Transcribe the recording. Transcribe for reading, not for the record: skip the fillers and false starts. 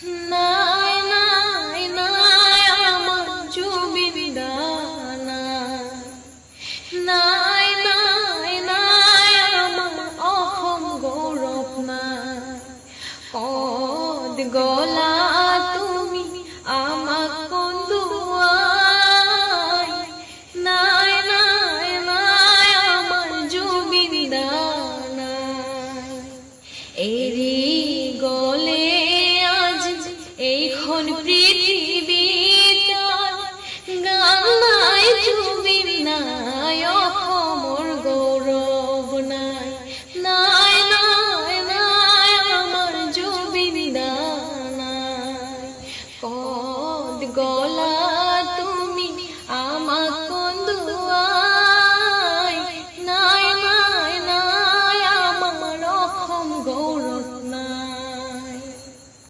নাই নাই নাই আমার জুবিন দানা, নাই নাই নাই আমার অহম গৌরব নাই। পদ গলা তুমি আমার